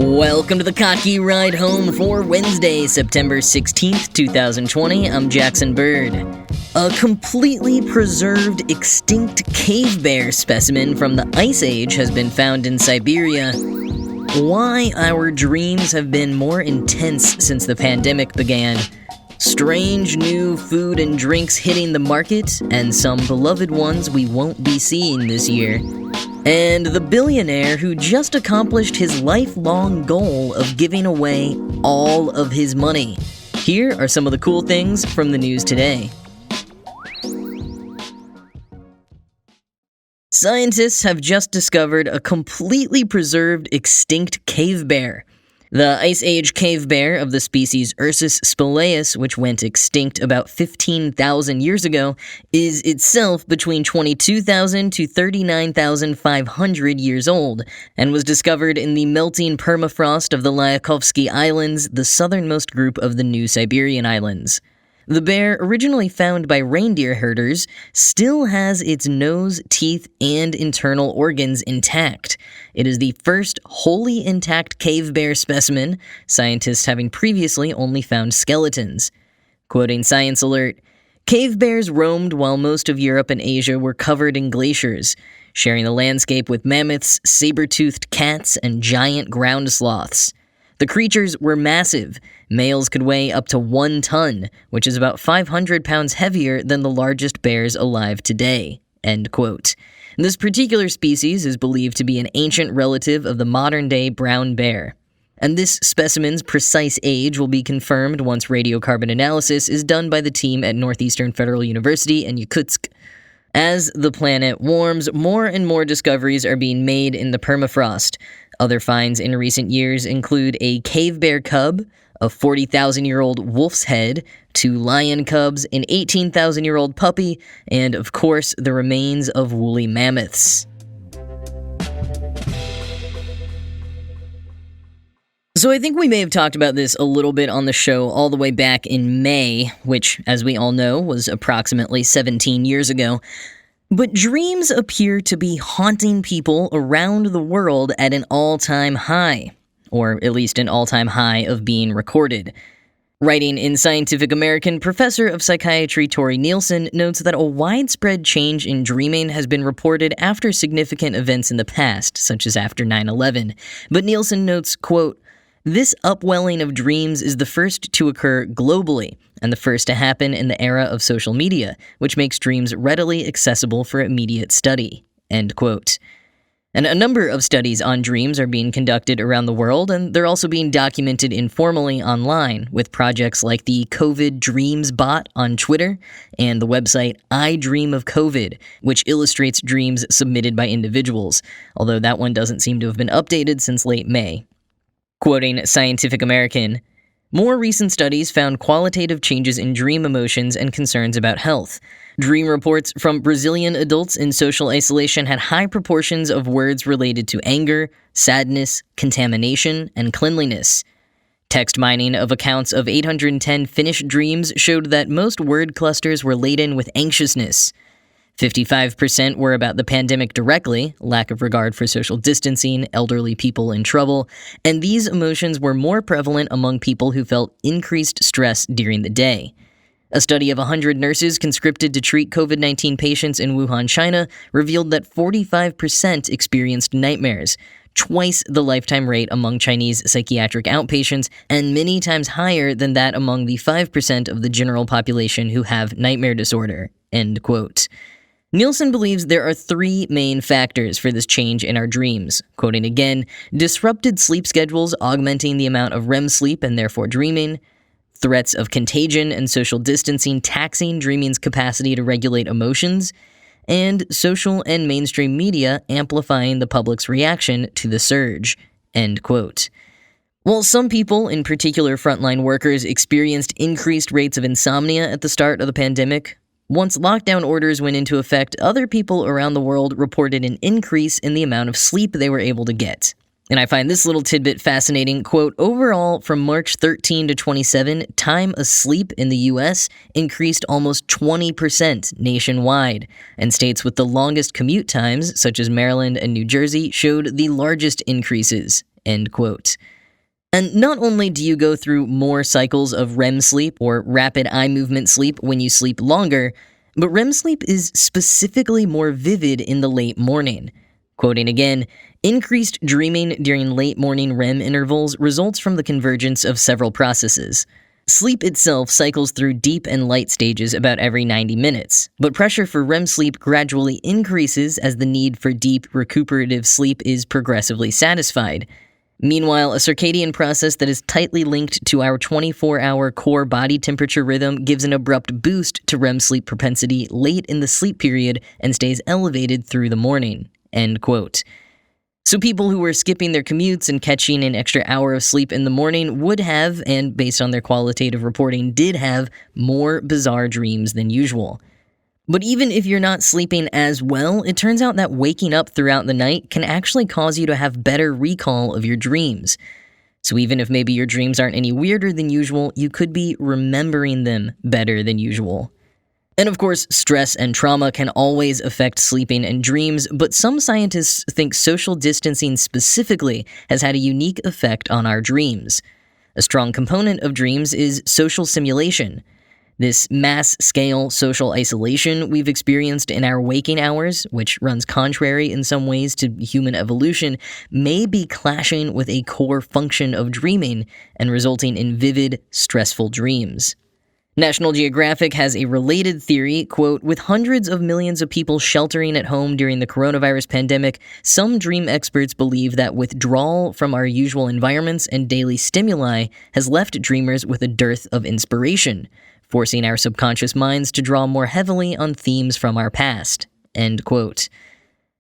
Welcome to the Cocky Ride Home for Wednesday, September 16th, 2020. I'm Jackson Bird. A completely preserved extinct cave bear specimen from the Ice Age has been found in Siberia. Why our dreams have been more intense since the pandemic began. Strange new food and drinks hitting the market, and some beloved ones we won't be seeing this year. And the billionaire who just accomplished his lifelong goal of giving away all of his money. Here are some of the cool things from the news today. Scientists have just discovered a completely preserved extinct cave bear. The Ice Age cave bear of the species Ursus spelaeus, which went extinct about 15,000 years ago, is itself between 22,000 to 39,500 years old, and was discovered in the melting permafrost of the Lyakovsky Islands, the southernmost group of the New Siberian Islands. The bear, originally found by reindeer herders, still has its nose, teeth, and internal organs intact. It is the first wholly intact cave bear specimen, scientists having previously only found skeletons. Quoting Science Alert, "Cave bears roamed while most of Europe and Asia were covered in glaciers, sharing the landscape with mammoths, saber-toothed cats, and giant ground sloths. The creatures were massive. Males could weigh up to 1 ton, which is about 500 pounds heavier than the largest bears alive today." End quote. This particular species is believed to be an ancient relative of the modern-day brown bear. And this specimen's precise age will be confirmed once radiocarbon analysis is done by the team at Northeastern Federal University in Yakutsk. As the planet warms, more and more discoveries are being made in the permafrost. Other finds in recent years include a cave bear cub, a 40,000-year-old wolf's head, 2 lion cubs, an 18,000-year-old puppy, and, of course, the remains of woolly mammoths. So I think we may have talked about this a little bit on the show all the way back in May, which, as we all know, was approximately 17 years ago. But dreams appear to be haunting people around the world at an all-time high, or at least an all-time high of being recorded. Writing in Scientific American, Professor of Psychiatry Tori Nielsen notes that a widespread change in dreaming has been reported after significant events in the past, such as after 9/11. But Nielsen notes, quote, "This upwelling of dreams is the first to occur globally, and the first to happen in the era of social media, which makes dreams readily accessible for immediate study." End quote. And a number of studies on dreams are being conducted around the world, and they're also being documented informally online, with projects like the COVID Dreams bot on Twitter, and the website I Dream of COVID, which illustrates dreams submitted by individuals, although that one doesn't seem to have been updated since late May. Quoting Scientific American, "More recent studies found qualitative changes in dream emotions and concerns about health. Dream reports from Brazilian adults in social isolation had high proportions of words related to anger, sadness, contamination, and cleanliness. Text mining of accounts of 810 Finnish dreams showed that most word clusters were laden with anxiousness. 55% were about the pandemic directly, lack of regard for social distancing, elderly people in trouble, and these emotions were more prevalent among people who felt increased stress during the day. A study of 100 nurses conscripted to treat COVID-19 patients in Wuhan, China, revealed that 45% experienced nightmares, twice the lifetime rate among Chinese psychiatric outpatients, and many times higher than that among the 5% of the general population who have nightmare disorder." End quote. Nielsen believes there are 3 main factors for this change in our dreams. Quoting again, "Disrupted sleep schedules augmenting the amount of REM sleep and therefore dreaming, threats of contagion and social distancing taxing dreaming's capacity to regulate emotions, and social and mainstream media amplifying the public's reaction to the surge." End quote. While some people, in particular frontline workers, experienced increased rates of insomnia at the start of the pandemic, once lockdown orders went into effect, other people around the world reported an increase in the amount of sleep they were able to get. And I find this little tidbit fascinating. Quote, "Overall, from March 13 to 27, time asleep in the U.S. increased almost 20% nationwide, and states with the longest commute times, such as Maryland and New Jersey, showed the largest increases." End quote. And not only do you go through more cycles of REM sleep or rapid eye movement sleep when you sleep longer, but REM sleep is specifically more vivid in the late morning. Quoting again, increased dreaming during late morning REM intervals results from the convergence of several processes. Sleep itself cycles through deep and light stages about every 90 minutes, but pressure for REM sleep gradually increases as the need for deep, recuperative sleep is progressively satisfied. Meanwhile, a circadian process that is tightly linked to our 24-hour core body temperature rhythm gives an abrupt boost to REM sleep propensity late in the sleep period and stays elevated through the morning. End quote. So people who were skipping their commutes and catching an extra hour of sleep in the morning would have, and based on their qualitative reporting, did have more bizarre dreams than usual. But even if you're not sleeping as well, it turns out that waking up throughout the night can actually cause you to have better recall of your dreams. So even if maybe your dreams aren't any weirder than usual, you could be remembering them better than usual. And of course, stress and trauma can always affect sleeping and dreams, but some scientists think social distancing specifically has had a unique effect on our dreams. A strong component of dreams is social simulation. This mass-scale social isolation we've experienced in our waking hours, which runs contrary in some ways to human evolution, may be clashing with a core function of dreaming and resulting in vivid, stressful dreams. National Geographic has a related theory, quote, with hundreds of millions of people sheltering at home during the coronavirus pandemic, some dream experts believe that withdrawal from our usual environments and daily stimuli has left dreamers with a dearth of inspiration, forcing our subconscious minds to draw more heavily on themes from our past, end quote.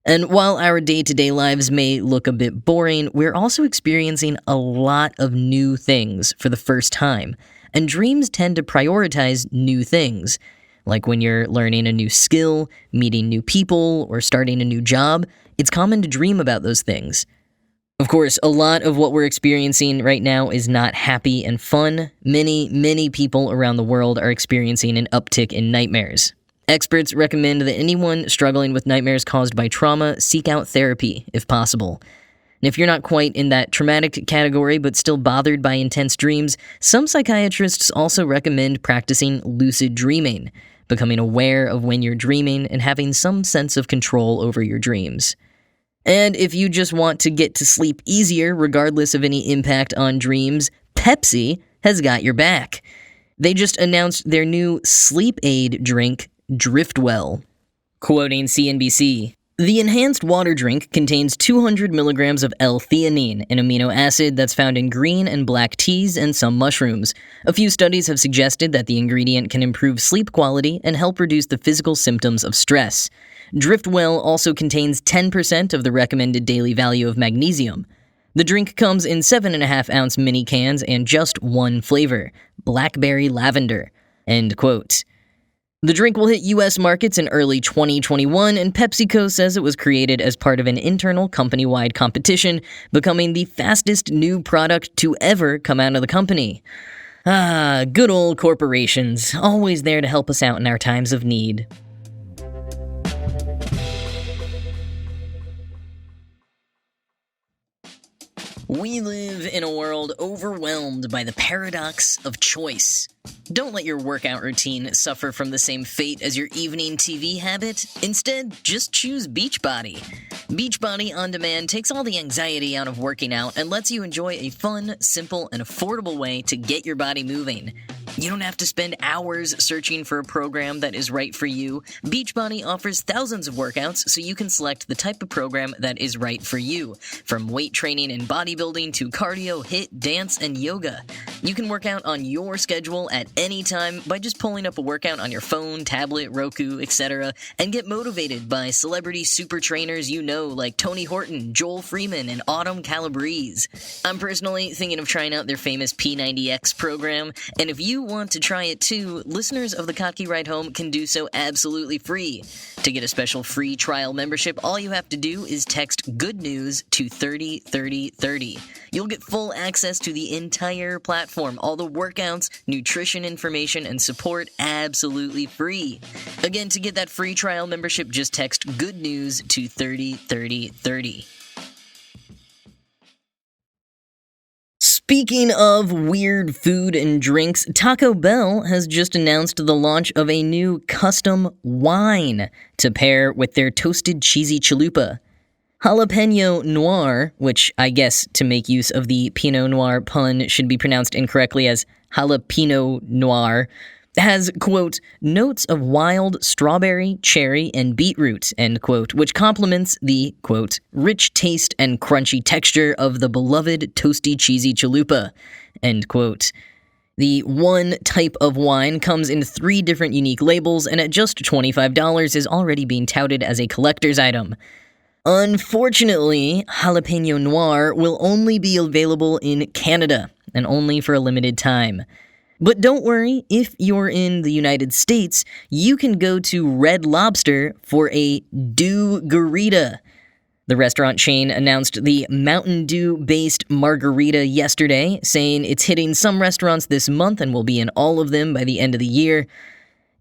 And while our day-to-day lives may look a bit boring, we're also experiencing a lot of new things for the first time. And dreams tend to prioritize new things, like when you're learning a new skill, meeting new people, or starting a new job. It's common to dream about those things. Of course, a lot of what we're experiencing right now is not happy and fun. Many people around the world are experiencing an uptick in nightmares. Experts recommend that anyone struggling with nightmares caused by trauma seek out therapy, if possible. And if you're not quite in that traumatic category but still bothered by intense dreams, some psychiatrists also recommend practicing lucid dreaming, becoming aware of when you're dreaming and having some sense of control over your dreams. And if you just want to get to sleep easier regardless of any impact on dreams, Pepsi has got your back. They just announced their new sleep aid drink, Driftwell. Quoting CNBC, the enhanced water drink contains 200 milligrams of L-theanine, an amino acid that's found in green and black teas and some mushrooms. A few studies have suggested that the ingredient can improve sleep quality and help reduce the physical symptoms of stress. Driftwell also contains 10% of the recommended daily value of magnesium. The drink comes in 7.5-ounce mini cans and just one flavor, blackberry lavender. End quote. The drink will hit U.S. markets in early 2021, and PepsiCo says it was created as part of an internal company-wide competition, becoming the fastest new product to ever come out of the company. Ah, good old corporations, always there to help us out in our times of need. We live in a world overwhelmed by the paradox of choice. Don't let your workout routine suffer from the same fate as your evening TV habit. Instead, just choose Beachbody. Beachbody On Demand takes all the anxiety out of working out and lets you enjoy a fun, simple, and affordable way to get your body moving. You don't have to spend hours searching for a program that is right for you. Beachbody offers thousands of workouts so you can select the type of program that is right for you. From weight training and bodybuilding to cardio, HIIT, dance, and yoga. You can work out on your schedule at any time by just pulling up a workout on your phone, tablet, Roku, etc. and get motivated by celebrity super trainers you know like Tony Horton, Joel Freeman, and Autumn Calabrese. I'm personally thinking of trying out their famous P90X program, and if you want to try it too, listeners of the Kottke Ride Home can do so absolutely free. To get a special free trial membership, all you have to do is text Good News to 303030. You'll get full access to the entire platform, all the workouts, nutrition information, and support absolutely free. Again, to get that free trial membership, just text Good News to 303030. Speaking of weird food and drinks, Taco Bell has just announced the launch of a new custom wine to pair with their toasted cheesy chalupa. Jalapeno Noir, which I guess to make use of the Pinot Noir pun should be pronounced incorrectly as jalapeno noir, has, quote, notes of wild strawberry, cherry, and beetroot, end quote, which complements the, quote, rich taste and crunchy texture of the beloved toasty cheesy chalupa, end quote. The one type of wine comes in 3 different unique labels, and at just $25 is already being touted as a collector's item. Unfortunately, Jalapeno Noir will only be available in Canada, and only for a limited time. But don't worry, if you're in the United States, you can go to Red Lobster for a Dew-garita. The restaurant chain announced the Mountain Dew-based margarita yesterday, saying it's hitting some restaurants this month and will be in all of them by the end of the year.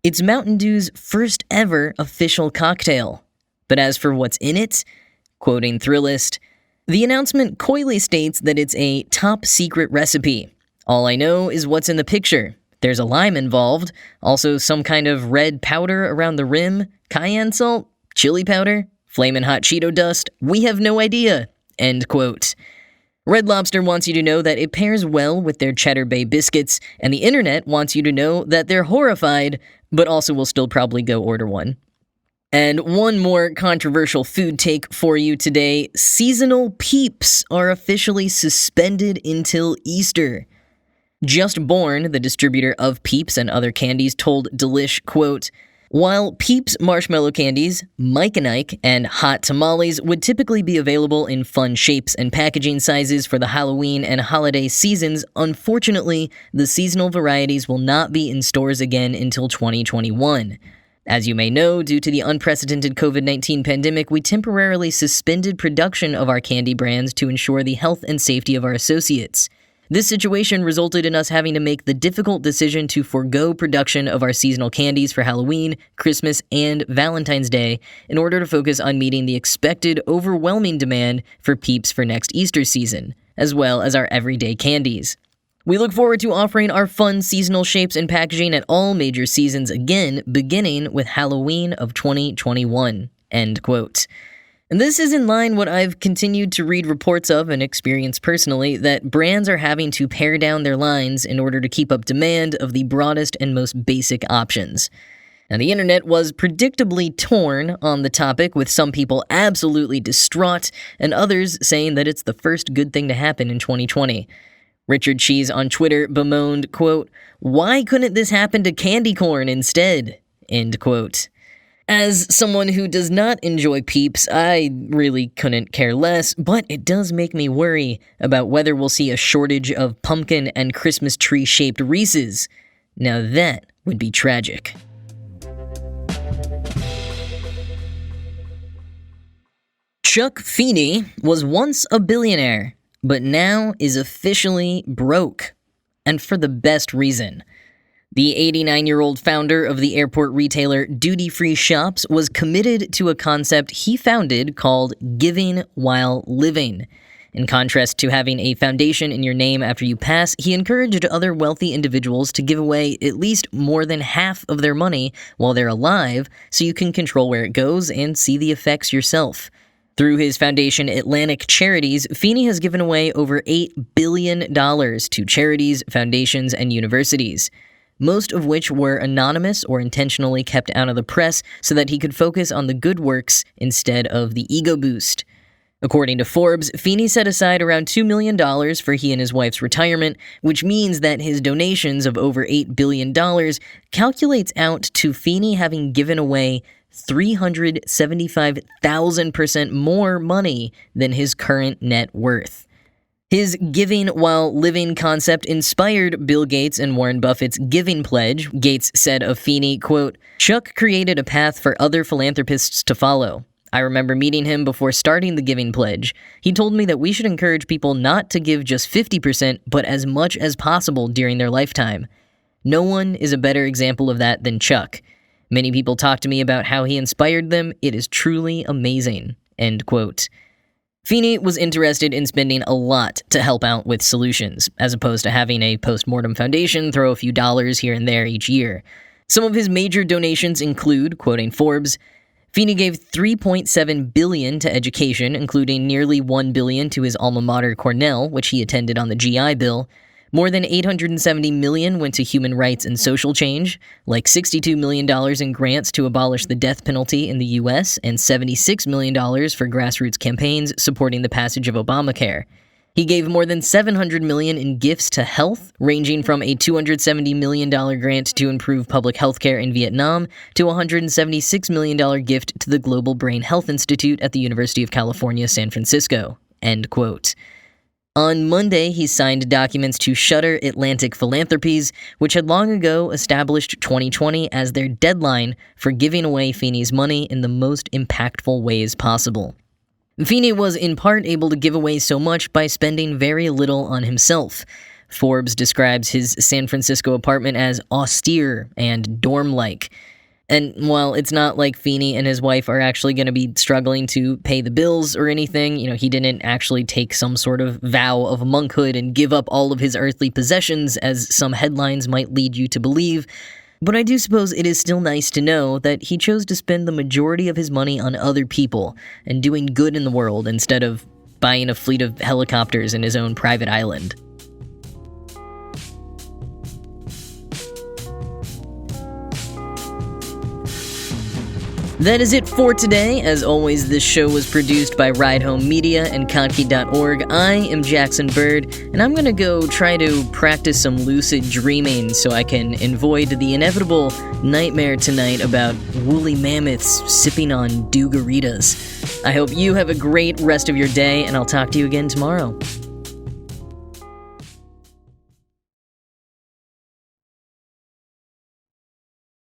It's Mountain Dew's first ever official cocktail. But as for what's in it, quoting Thrillist, the announcement coyly states that it's a top-secret recipe. All I know is what's in the picture. There's a lime involved, also some kind of red powder around the rim, cayenne salt, chili powder, flamin' hot Cheeto dust. We have no idea, end quote. Red Lobster wants you to know that it pairs well with their Cheddar Bay biscuits, and the internet wants you to know that they're horrified, but also will still probably go order one. And one more controversial food take for you today. Seasonal Peeps are officially suspended until Easter. Just Born, the distributor of Peeps and other candies, told Delish, quote, while Peeps marshmallow candies, Mike and Ike, and hot tamales would typically be available in fun shapes and packaging sizes for the Halloween and holiday seasons, unfortunately, the seasonal varieties will not be in stores again until 2021. As you may know, due to the unprecedented COVID-19 pandemic, we temporarily suspended production of our candy brands to ensure the health and safety of our associates. This situation resulted in us having to make the difficult decision to forego production of our seasonal candies for Halloween, Christmas, and Valentine's Day in order to focus on meeting the expected overwhelming demand for Peeps for next Easter season, as well as our everyday candies. We look forward to offering our fun seasonal shapes and packaging at all major seasons again, beginning with Halloween of 2021, end quote. And this is in line what I've continued to read reports of and experience personally, that brands are having to pare down their lines in order to keep up demand of the broadest and most basic options. Now, the internet was predictably torn on the topic, with some people absolutely distraught and others saying that it's the first good thing to happen in 2020. Richard Cheese on Twitter bemoaned, quote, why couldn't this happen to candy corn instead? End quote. As someone who does not enjoy Peeps, I really couldn't care less, but it does make me worry about whether we'll see a shortage of pumpkin and Christmas tree-shaped Reese's. Now that would be tragic. Chuck Feeney was once a billionaire, but now is officially broke, and for the best reason. The 89-year-old founder of the airport retailer Duty Free Shops was committed to a concept he founded called giving while living. In contrast to having a foundation in your name after you pass, he encouraged other wealthy individuals to give away at least more than half of their money while they're alive, so you can control where it goes and see the effects yourself. Through his foundation, Atlantic Charities, Feeney has given away over $8 billion to charities, foundations, and universities, most of which were anonymous or intentionally kept out of the press so that he could focus on the good works instead of the ego boost. According to Forbes, Feeney set aside around $2 million for he and his wife's retirement, which means that his donations of over $8 billion calculates out to Feeney having given away 375,000% more money than his current net worth. His giving while living concept inspired Bill Gates and Warren Buffett's Giving Pledge. Gates said of Feeney, quote, Chuck created a path for other philanthropists to follow. I remember meeting him before starting the Giving Pledge. He told me that we should encourage people not to give just 50%, but as much as possible during their lifetime. No one is a better example of that than Chuck. Many people talk to me about how he inspired them. It is truly amazing, end quote. Feeney was interested in spending a lot to help out with solutions, as opposed to having a post-mortem foundation throw a few dollars here and there each year. Some of his major donations include, quoting Forbes, Feeney gave $3.7 billion to education, including nearly $1 billion to his alma mater Cornell, which he attended on the GI Bill. More than $870 million went to human rights and social change, like $62 million in grants to abolish the death penalty in the U.S. and $76 million for grassroots campaigns supporting the passage of Obamacare. He gave more than $700 million in gifts to health, ranging from a $270 million grant to improve public health care in Vietnam to a $176 million gift to the Global Brain Health Institute at the University of California, San Francisco. End quote. On Monday, he signed documents to shutter Atlantic Philanthropies, which had long ago established 2020 as their deadline for giving away Feeney's money in the most impactful ways possible. Feeney was in part able to give away so much by spending very little on himself. Forbes describes his San Francisco apartment as austere and dorm-like. And while it's not like Feeney and his wife are actually going to be struggling to pay the bills or anything, he didn't actually take some sort of vow of monkhood and give up all of his earthly possessions, as some headlines might lead you to believe. But I do suppose it is still nice to know that he chose to spend the majority of his money on other people and doing good in the world instead of buying a fleet of helicopters in his own private island. That is it for today. As always, this show was produced by Ride Home Media and Conky.org. I am Jackson Bird, and I'm gonna go try to practice some lucid dreaming so I can avoid the inevitable nightmare tonight about woolly mammoths sipping on Dugaritas. I hope you have a great rest of your day, and I'll talk to you again tomorrow.